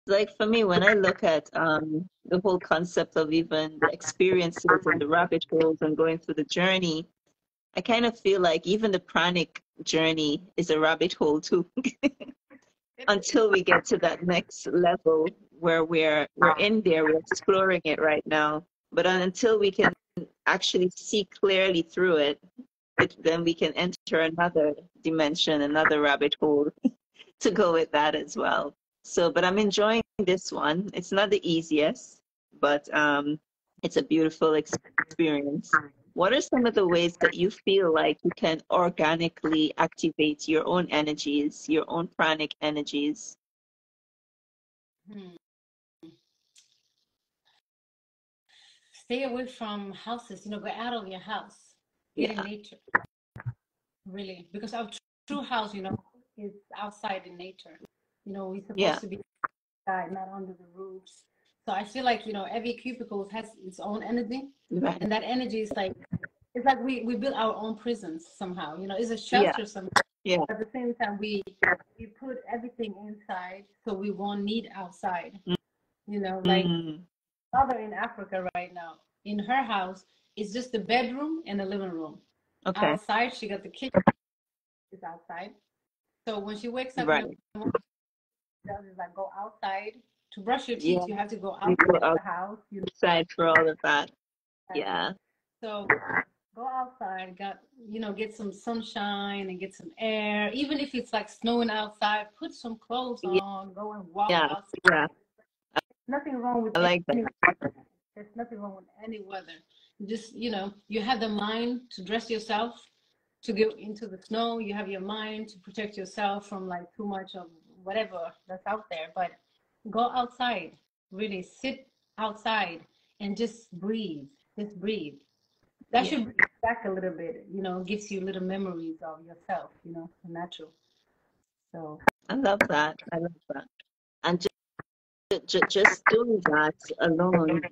[SPEAKER 1] like for me when I look at the whole concept of even the experiences and the rabbit holes and going through the journey, I kind of feel like even the pranic journey is a rabbit hole too, until we get to that next level where we're in there, we're exploring it right now. But until we can actually see clearly through it, then we can enter another dimension, another rabbit hole to go with that as well. So, but I'm enjoying this one. It's not the easiest, but it's a beautiful experience. What are some of the ways that you feel like you can organically activate your own energies, your own pranic energies?
[SPEAKER 2] Hmm. Stay away from houses, go out of your house, get in
[SPEAKER 1] Yeah,
[SPEAKER 2] nature, really, because our true house, is outside in nature. We're
[SPEAKER 1] yeah,
[SPEAKER 2] supposed to be outside, not under the roofs. So I feel like, every cubicle has its own energy,
[SPEAKER 1] right.
[SPEAKER 2] and that energy is like, it's like we build our own prisons somehow. It's a
[SPEAKER 1] Yeah,
[SPEAKER 2] shelter somehow.
[SPEAKER 1] yeah.
[SPEAKER 2] At the same time, we put everything inside, so we won't need outside. Like
[SPEAKER 1] Mm,
[SPEAKER 2] mother in Africa right now, in her house, it's just the bedroom and the living room.
[SPEAKER 1] okay,
[SPEAKER 2] Outside, she got the kitchen is outside. So when she wakes up in the
[SPEAKER 1] right.
[SPEAKER 2] morning, she does is like go outside to brush your teeth.
[SPEAKER 1] Yeah,
[SPEAKER 2] You have to go
[SPEAKER 1] you
[SPEAKER 2] outside
[SPEAKER 1] go
[SPEAKER 2] of the house.
[SPEAKER 1] outside for all of that.
[SPEAKER 2] Exactly.
[SPEAKER 1] Yeah,
[SPEAKER 2] So go outside, get some sunshine and get some air. Even if it's like snowing outside, put some clothes on, go and walk
[SPEAKER 1] yeah,
[SPEAKER 2] outside.
[SPEAKER 1] yeah.
[SPEAKER 2] Nothing wrong with
[SPEAKER 1] I like that.
[SPEAKER 2] any There's nothing wrong with any weather. Just, you have the mind to dress yourself to go into the snow. You have your mind to protect yourself from like too much of whatever that's out there. But go outside, really sit outside and just breathe. Just breathe. That
[SPEAKER 1] Yeah,
[SPEAKER 2] should bring you back a little bit, gives you little memories of yourself, natural. So,
[SPEAKER 1] I love that. I love that. And just doing that alone,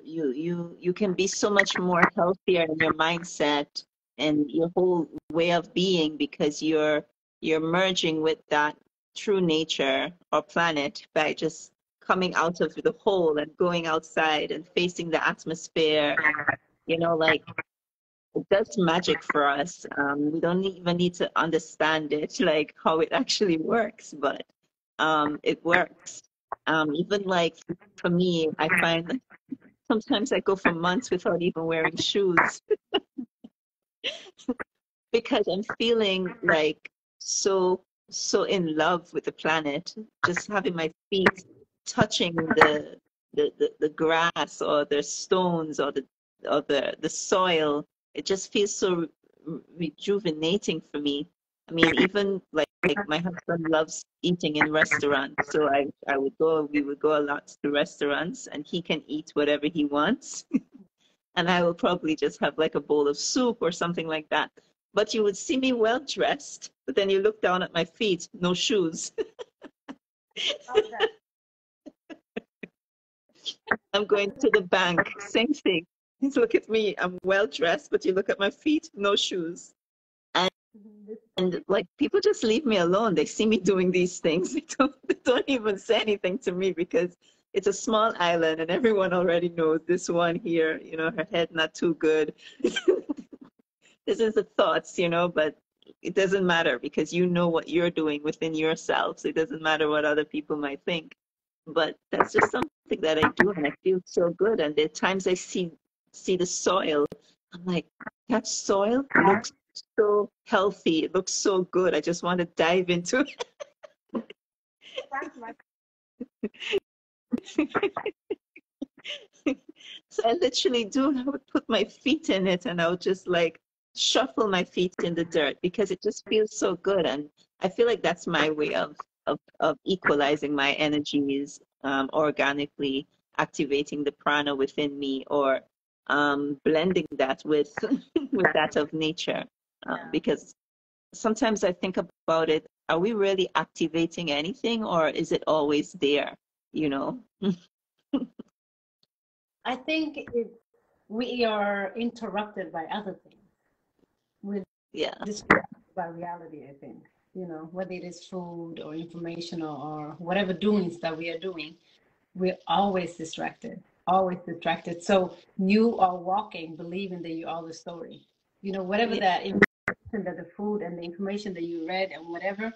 [SPEAKER 1] you can be so much more healthier in your mindset and your whole way of being because you're merging with that true nature or planet by just coming out of the hole and going outside and facing the atmosphere. Like it does magic for us. We don't even need to understand it, like how it actually works, but it works. Even like for me, I find that sometimes I go for months without even wearing shoes because I'm feeling like so in love with the planet. Just having my feet touching the grass or the stones or the soil, it just feels so rejuvenating for me. I mean, even like my husband loves eating in restaurants, so we would go a lot to restaurants, and he can eat whatever he wants and I will probably just have like a bowl of soup or something like that. But you would see me well dressed, but then you look down at my feet, no shoes.
[SPEAKER 2] how's that?
[SPEAKER 1] I'm going to the bank, same thing. Look at me, I'm well dressed, but you look at my feet, no shoes. And,
[SPEAKER 2] This
[SPEAKER 1] and like people just leave me alone. They see me doing these things. They don't even say anything to me because it's a small island and everyone already knows this one here, her head not too good. This is the thoughts, but it doesn't matter because you know what you're doing within yourself. So it doesn't matter what other people might think. But that's just something that I do and I feel so good. And there are times I see the soil, I'm like, that soil looks so healthy. It looks so good. I just want to dive into
[SPEAKER 2] sounds like
[SPEAKER 1] it. So I literally do. I would put my feet in it and I would just like shuffle my feet in the dirt because it just feels so good. And I feel like that's my way of equalizing my energies, organically activating the prana within me or blending that with with that of nature.
[SPEAKER 2] yeah.
[SPEAKER 1] Because sometimes I think about it, are we really activating anything or is it always there? You know?
[SPEAKER 2] I think we are interrupted by other things. We're
[SPEAKER 1] Yeah.
[SPEAKER 2] distracted by reality, I think. Whether it is food or information or whatever doings that we are doing, we're always distracted, always distracted. So you are walking, believing that you are the story. Whatever
[SPEAKER 1] Yeah.
[SPEAKER 2] that information, that the food and the information that you read and whatever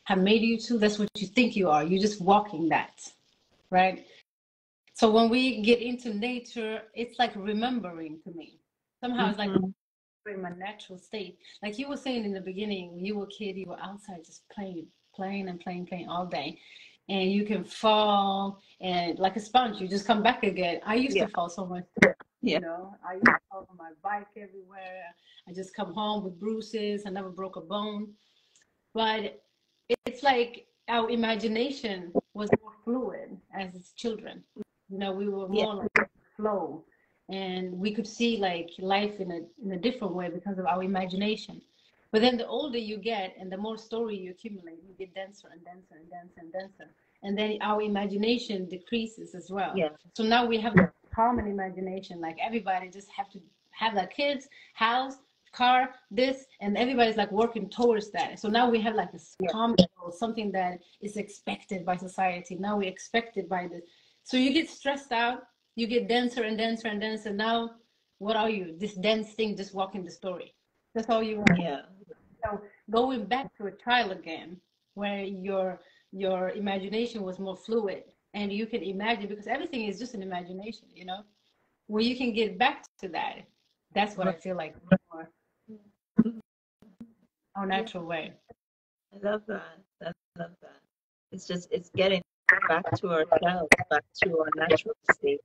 [SPEAKER 2] have made you to, that's what you think you are. You're just walking that, right? So when we get into nature, it's like remembering to me. Somehow it's like
[SPEAKER 1] Mhm.
[SPEAKER 2] in my natural state. Like you were saying in the beginning, when you were a kid, you were outside just playing all day. And you can fall and like a sponge, you just come back again. I used to
[SPEAKER 1] Yeah.
[SPEAKER 2] fall so much,
[SPEAKER 1] Yeah.
[SPEAKER 2] I used to fall on my bike everywhere. I just come home with bruises. I never broke a bone. But it's like our imagination was more fluid as children. We were
[SPEAKER 1] Yeah.
[SPEAKER 2] more like flow, and we could see like life in a different way because of our imagination. But then the older you get and the more story you accumulate, you get denser and denser and denser and denser. And then our imagination decreases as well.
[SPEAKER 1] Yeah.
[SPEAKER 2] So now we have the common imagination, like everybody just have to have their kids, house, car, this, and everybody's like working towards that. So now we have like this
[SPEAKER 1] Yeah.
[SPEAKER 2] common goal, something that is expected by society. Now we expect it by the, so you get stressed out, you get denser and denser and denser. Now, what are you? This dense thing just walking the story. That's all you are.
[SPEAKER 1] Yeah.
[SPEAKER 2] So going back to a trial again, where your imagination was more fluid and you can imagine because everything is just an imagination, where you can get back to that. That's what I feel like more our
[SPEAKER 1] Yeah.
[SPEAKER 2] natural way.
[SPEAKER 1] I love that. I love that. It's getting back to ourselves, back to our natural state.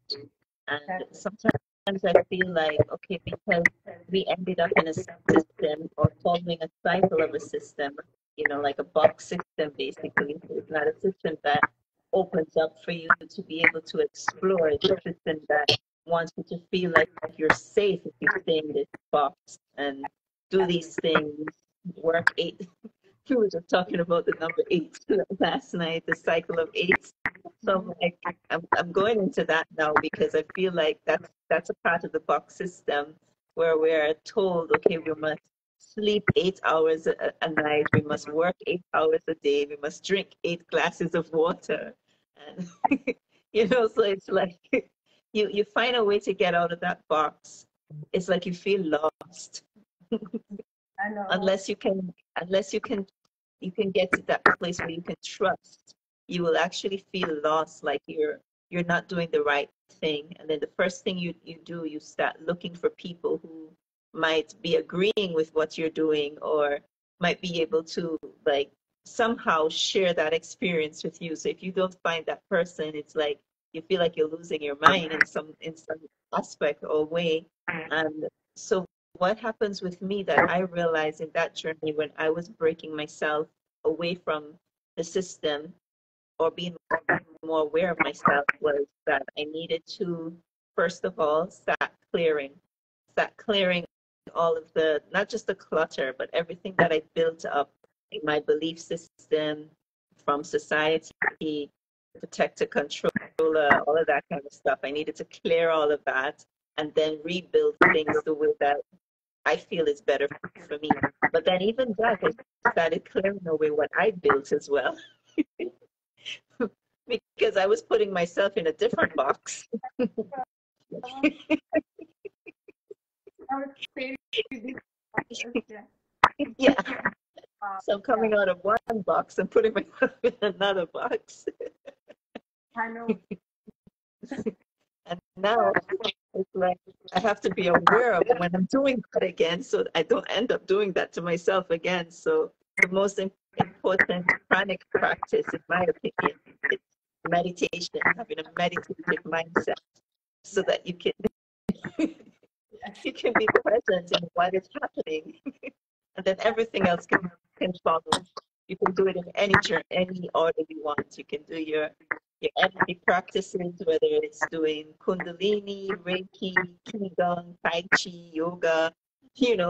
[SPEAKER 1] And
[SPEAKER 2] Exactly.
[SPEAKER 1] sometimes I feel like, okay, because we ended up in a system or following a cycle of a system, like a box system, basically. So it's not a system that opens up for you to be able to explore. It's a system that wants you to feel like you're safe if you stay in this box and do these things, work eight. We were just talking about the number eight last night, the cycle of eight. So I'm like, I'm going into that now because I feel like that's a part of the box system where we're told, okay, we must sleep 8 hours a night, we must work 8 hours a day, we must drink 8 glasses of water, and so it's like you find a way to get out of that box. It's like you feel lost
[SPEAKER 2] I know.
[SPEAKER 1] unless you can get to that place where you can trust. You will actually feel lost, like you're not doing the right thing. And then the first thing you do, you start looking for people who might be agreeing with what you're doing or might be able to like somehow share that experience with you. So if you don't find that person, it's like you feel like you're losing your mind in some aspect or way. And so what happens with me that I realized in that journey when I was breaking myself away from the system or being more aware of myself was that I needed to, first of all, start clearing all of the, not just the clutter, but everything that I built up in my belief system from society, protector, controller, all of that kind of stuff. I needed to clear all of that and then rebuild things the way that I feel is better for me. But then even that, I started clearing away what I built as well, because I was putting myself in a different box.
[SPEAKER 2] I was creating this process, yeah.
[SPEAKER 1] Yeah. So I'm
[SPEAKER 2] Yeah,
[SPEAKER 1] coming out of one box and putting myself in another box.
[SPEAKER 2] I know.
[SPEAKER 1] And now it's like I have to be aware of when I'm doing that again so I don't end up doing that to myself again. So the most important pranic practice, in my opinion, is meditation, having a meditative mindset so
[SPEAKER 2] Yeah,
[SPEAKER 1] that you can
[SPEAKER 2] yeah,
[SPEAKER 1] you can be present in what is happening, and then everything else can follow. You can do it in any order you want. You can do your energy practices, whether it's doing Kundalini, Reiki, Qigong, Tai Chi, yoga,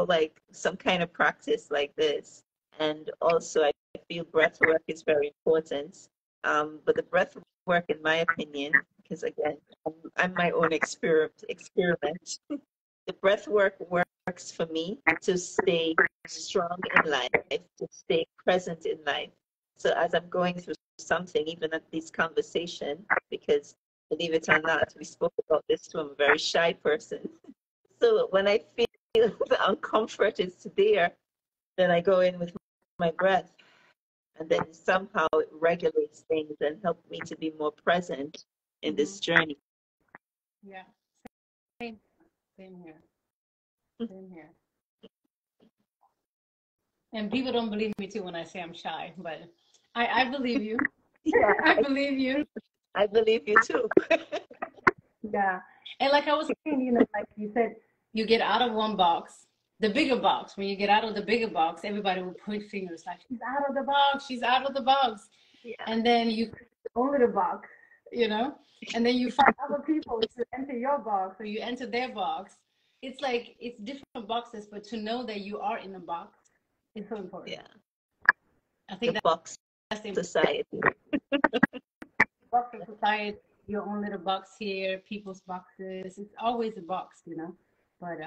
[SPEAKER 1] like some kind of practice like this. And also, I feel breath work is very important. But the breath work, in my opinion, because again, I'm my own experiment. The breath work works for me to stay strong in life, to stay present in life. So as I'm going through something, even at this conversation, because believe it or not, we spoke about this too. I'm a very shy person. So when I feel the uncomfort is there, then I go in with my breath, and then somehow it regulates things and helps me to be more present in
[SPEAKER 2] hmm
[SPEAKER 1] this journey.
[SPEAKER 2] yeah. Same, same here, same here. And people don't believe me too when I say I'm shy, but I believe you.
[SPEAKER 1] Yeah,
[SPEAKER 2] I believe you.
[SPEAKER 1] I believe you too.
[SPEAKER 2] Yeah. And like I was saying, you know, like you said, you get out of one box, the bigger box. When you get out of the bigger box, everybody will point fingers like, she's out of the box, she's out of the box.
[SPEAKER 1] Yeah,
[SPEAKER 2] And then you only the box, you know, and then you find other people to enter your box or you enter their box. It's like it's different boxes, but to know that you are in a box is so important.
[SPEAKER 1] yeah.
[SPEAKER 2] I
[SPEAKER 1] The
[SPEAKER 2] think
[SPEAKER 1] box
[SPEAKER 2] that's the
[SPEAKER 1] society.
[SPEAKER 2] box of society, your own little box here, people's boxes. It's always a box, you know. But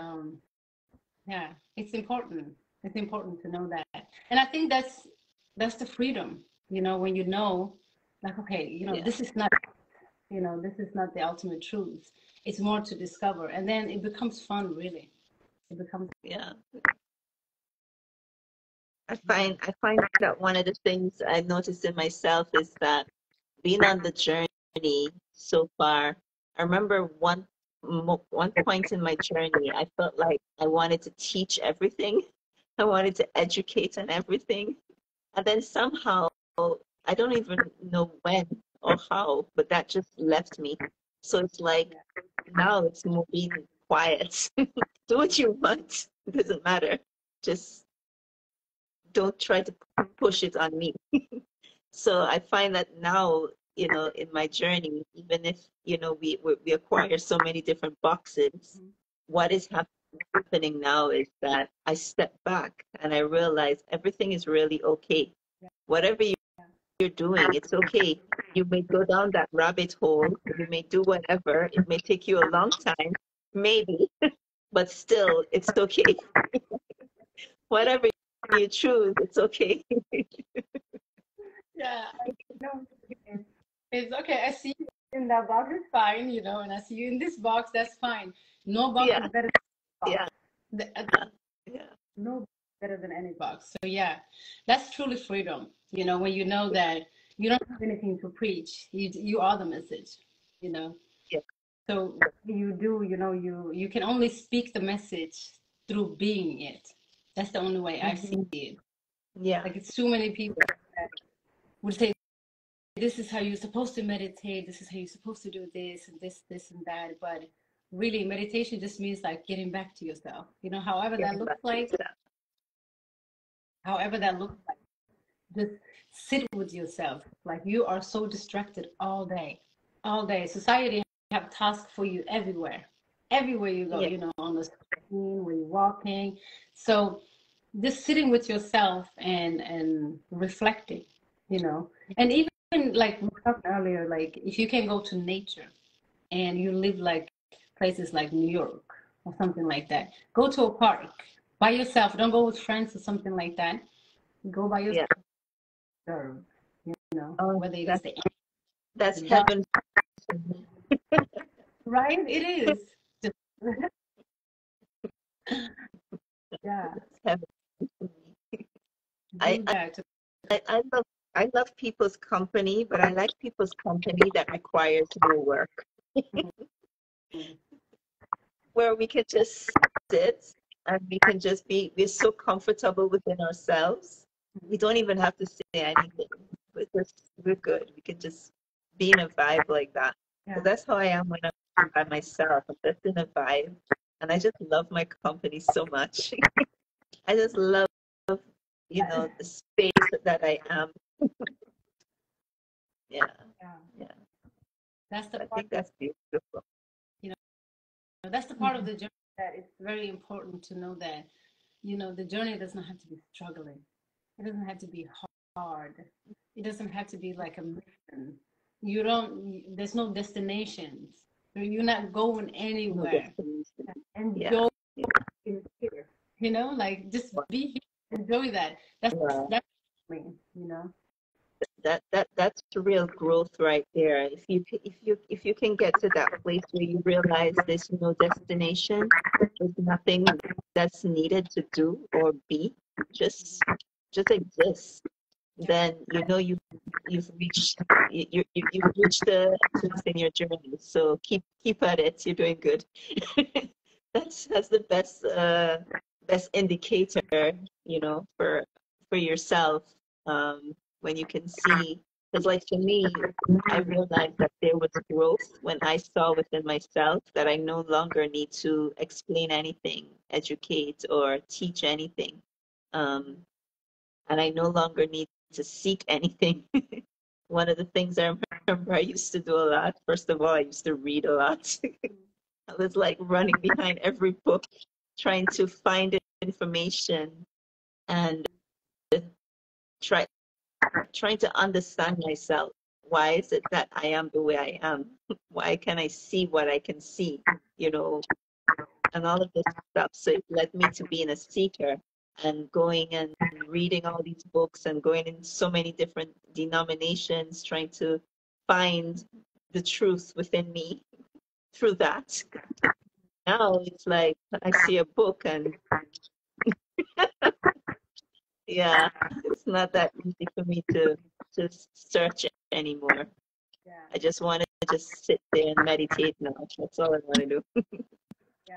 [SPEAKER 2] yeah, it's important. It's important to know that. And I think that's the freedom, you know, when you know, like, okay, you know,
[SPEAKER 1] Yeah,
[SPEAKER 2] this is not, you know, this is not the ultimate truth. It's more to discover. And then it becomes fun, really. It becomes
[SPEAKER 1] yeah. I find that one of the things I noticed in myself is that being on the journey so far, I remember one point in my journey, I felt like I wanted to teach everything. I wanted to educate on everything. And then somehow, I don't even know when or how, but that just left me. So it's like
[SPEAKER 2] yeah,
[SPEAKER 1] now it's more being quiet. Do what you want. It doesn't matter. Just don't try to push it on me. So I find that now, in my journey, even if, we acquire so many different boxes,
[SPEAKER 2] mhm,
[SPEAKER 1] what is happening now is that I step back and I realize everything is really okay.
[SPEAKER 2] yeah,
[SPEAKER 1] Whatever
[SPEAKER 2] yeah,
[SPEAKER 1] you're doing, it's okay. You may go down that rabbit hole, you may do whatever, it may take you a long time, maybe, but still, it's okay. Whatever you choose, it's okay.
[SPEAKER 2] yeah. I know. It's okay. I see you in that box, it's fine, you know, and I see you in this box, that's fine. No box
[SPEAKER 1] Yeah,
[SPEAKER 2] is better than this
[SPEAKER 1] yeah,
[SPEAKER 2] box.
[SPEAKER 1] yeah,
[SPEAKER 2] No better than any box. So yeah, that's truly freedom. You know, when you know that you don't have anything to preach, you are the message. You know,
[SPEAKER 1] yeah.
[SPEAKER 2] so you do. You know, you can only speak the message through being it. That's the only way I see
[SPEAKER 1] Hmm.
[SPEAKER 2] it.
[SPEAKER 1] Yeah,
[SPEAKER 2] Like it's too many people that would say, "This is how you're supposed to meditate. This is how you're supposed to do this and this and that." But really, meditation just means like getting back to yourself. You know,
[SPEAKER 1] getting back to yourself.
[SPEAKER 2] however that looks like. Just sit with yourself. Like you are so distracted all day, all day. Society have tasks for you everywhere, everywhere you go.
[SPEAKER 1] Yeah,
[SPEAKER 2] You know, on the screen, when you're walking. So just sitting with yourself and reflecting. You know, and even like we talked earlier, like if you can go to nature and you live like places like New York or something like that, go to a park by yourself. Don't go with friends or something like that. Go by yourself
[SPEAKER 1] yeah.
[SPEAKER 2] observe, you know,
[SPEAKER 1] Oh,
[SPEAKER 2] whether it is
[SPEAKER 1] that's
[SPEAKER 2] the
[SPEAKER 1] that's
[SPEAKER 2] the dog,
[SPEAKER 1] heaven for me.
[SPEAKER 2] right? It is. Just, yeah,
[SPEAKER 1] That's heaven for me. I,
[SPEAKER 2] do that.
[SPEAKER 1] I, I love I love people's company, but I like people's company that requires no work,
[SPEAKER 2] Mhm.
[SPEAKER 1] where we can just sit and we can just we're so comfortable within ourselves. We don't even have to say anything. We're good. We can just be in a vibe like that. So
[SPEAKER 2] Yeah,
[SPEAKER 1] that's how I am when I'm by myself. I'm just in a vibe. And I just love my company so much. I just love, the space that I am. Yeah,
[SPEAKER 2] yeah.
[SPEAKER 1] yeah.
[SPEAKER 2] That's the
[SPEAKER 1] I
[SPEAKER 2] part,
[SPEAKER 1] think that's beautiful.
[SPEAKER 2] you know, that's the part of
[SPEAKER 1] Mhm.
[SPEAKER 2] the journey that it's very important to know that, you know, the journey does not have to be struggling. It doesn't have to be hard. It doesn't have to be like a mission. You don't, there's no destinations. You're not going
[SPEAKER 1] No
[SPEAKER 2] anywhere.
[SPEAKER 1] destination. Yeah,
[SPEAKER 2] Enjoy
[SPEAKER 1] yeah.
[SPEAKER 2] here. You know, like just be here, enjoy that.
[SPEAKER 1] Wow.
[SPEAKER 2] That's me, you know.
[SPEAKER 1] That's real growth right there. If you can get to that place where you realize there's no destination, there's nothing that's needed to do or be, just just exist,
[SPEAKER 2] Yeah,
[SPEAKER 1] then you've reached you've reached the essence in your journey. So keep at it. You're doing good. That's the best indicator, for
[SPEAKER 3] for yourself, when you can see. Because, like, for me, I realized that there was growth when I saw within myself that I no longer need to explain anything, educate, or teach anything. Um, and I no longer need to seek anything. One of the things I remember I used to do a lot, first of all, I used to read a lot. I was like running behind every book, trying to find information and try, trying to understand myself. Why is it that I am the way I am? Why can I see what I can see? You know, and all of this stuff. So it led me to being a seeker and going and reading all these books and going in so many different denominations, trying to find the truth within me through that. Now it's like I see a book and yeah, it's not that easy for me to just search anymore.
[SPEAKER 2] Yeah.
[SPEAKER 3] I just want to just sit there and meditate now. That's all I want to do.
[SPEAKER 2] Yeah.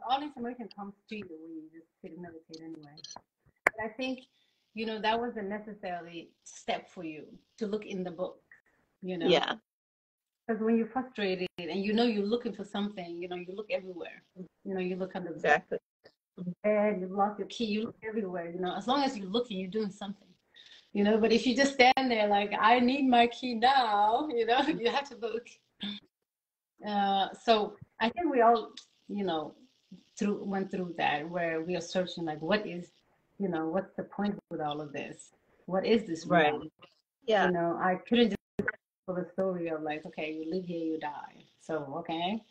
[SPEAKER 2] All information comes to you when you just sit and meditate anyway. But I think, that was a necessary step for you to look in the book,
[SPEAKER 3] Yeah,
[SPEAKER 2] because when you're frustrated and you're looking for something, you look everywhere. You look under the
[SPEAKER 3] exactly.
[SPEAKER 2] bed, you lost your key, you look everywhere. As long as you're looking, you're doing something. But if you just stand there like, I need my key now, you have to look. So I think we all, went through that where we are searching like, what's the point with all of this? What is this
[SPEAKER 3] Right.
[SPEAKER 2] reality?
[SPEAKER 3] Yeah.
[SPEAKER 2] I couldn't just for the story of like, okay, you live here, you die. So okay,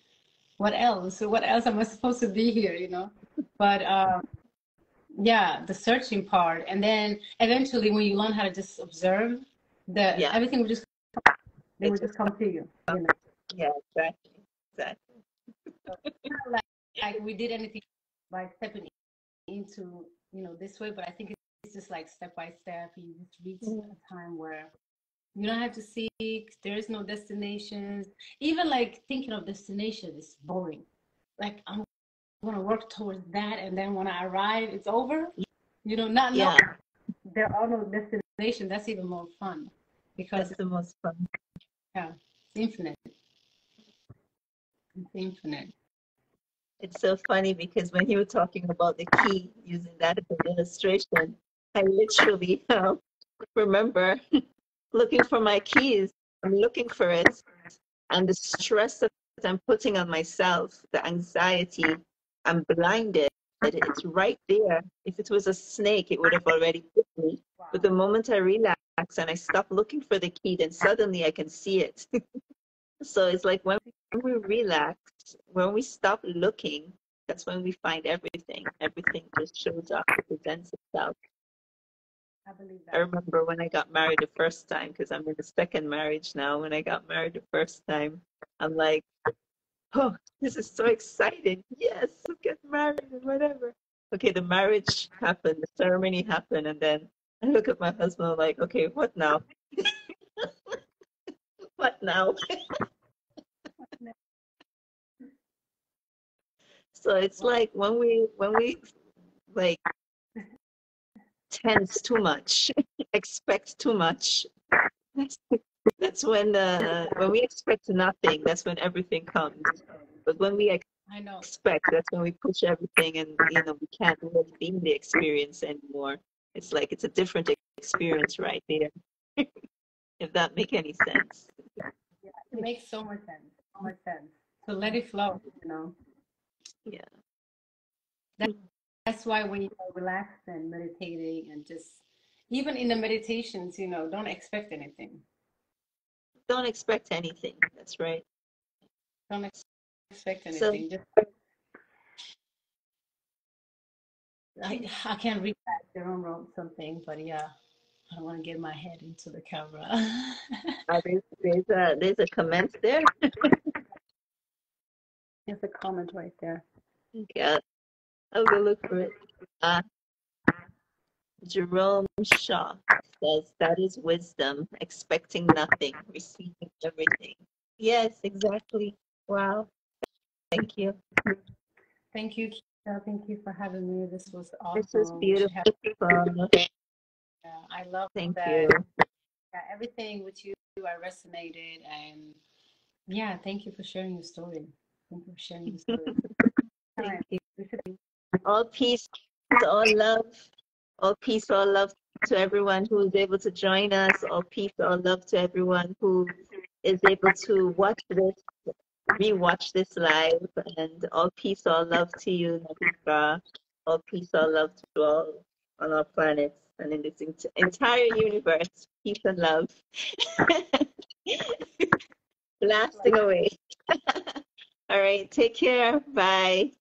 [SPEAKER 2] what else? So what else am I supposed to be here? But yeah, the searching part, and then eventually when you learn how to just observe,
[SPEAKER 3] Yeah.
[SPEAKER 2] everything would just they
[SPEAKER 3] It
[SPEAKER 2] would
[SPEAKER 3] just
[SPEAKER 2] just come to you.
[SPEAKER 3] yeah, exactly. Exactly.
[SPEAKER 2] So it's not like we did anything by stepping into this way, but I think it's just like step by step. You just reach a time where you don't have to seek. There is no destinations. Even like thinking of destination is boring. Like I'm gonna work towards that, and then when I arrive, it's over. Not
[SPEAKER 3] Yeah,
[SPEAKER 2] knowing there are no destinations. That's even more fun because
[SPEAKER 3] that's the most fun.
[SPEAKER 2] yeah, it's infinite. It's infinite.
[SPEAKER 3] It's so funny because when you were talking about the key, using that as an illustration, I literally remember looking for my keys. I'm looking for it, and the stress that I'm putting on myself, the anxiety, I'm blinded. It's right there. If it was a snake, it would have already bit me. But the moment I relax and I stop looking for the key, then suddenly I can see it. So it's like when we relax, when we stop looking, that's when we find everything. Everything just shows up, presents itself.
[SPEAKER 2] I believe
[SPEAKER 3] I
[SPEAKER 2] that.
[SPEAKER 3] remember when I got married the first time, because I'm in the second marriage now. When I got married the first time, I'm like, oh, this is so exciting. Yes, we'll get married and whatever. Okay, the marriage happened, the ceremony happened, and then I look at my husband I'm like, okay, what now? What now? So it's like when we like tense too much, expect too much. That's, that's when we expect nothing, that's when everything comes. But when we
[SPEAKER 2] I know.
[SPEAKER 3] expect, that's when we push everything and we can't really be in the experience anymore. It's like it's a different experience right there, if that make any sense.
[SPEAKER 2] Yeah, it makes so much sense. So much sense. So let it flow.
[SPEAKER 3] Yeah.
[SPEAKER 2] That's why when you are relaxed and meditating and just even in the meditations, don't expect anything.
[SPEAKER 3] Don't expect anything. That's right.
[SPEAKER 2] Don't expect
[SPEAKER 3] So
[SPEAKER 2] anything. Just I can't read that. Jerome wrote something, but yeah, I don't want to get my head into the camera.
[SPEAKER 3] there's a comment there.
[SPEAKER 2] There's a comment right there.
[SPEAKER 3] Yeah, I'll go look for it. Uh, Jerome Shaw says that is wisdom, expecting nothing, receiving everything. Yes, exactly. Wow. Thank you.
[SPEAKER 2] Thank you, Keisha. Thank you for having me. This was
[SPEAKER 3] This is
[SPEAKER 2] awesome. We should have
[SPEAKER 3] beautiful.
[SPEAKER 2] I love
[SPEAKER 3] Thank
[SPEAKER 2] that.
[SPEAKER 3] you.
[SPEAKER 2] Yeah, everything with you, I resonated. And yeah, thank you for sharing your story. Thank you for sharing your story. All
[SPEAKER 3] Thank
[SPEAKER 2] right.
[SPEAKER 3] you.
[SPEAKER 2] We could
[SPEAKER 3] All peace, all love, all peace, all love to everyone who is able to join us. All peace, all love to everyone who is able to watch this, rewatch this live. And all peace, all love to you, Nafisa. All peace, all love to all on our planets and in this entire universe. Peace and love. Blasting away. All right, take care. Bye.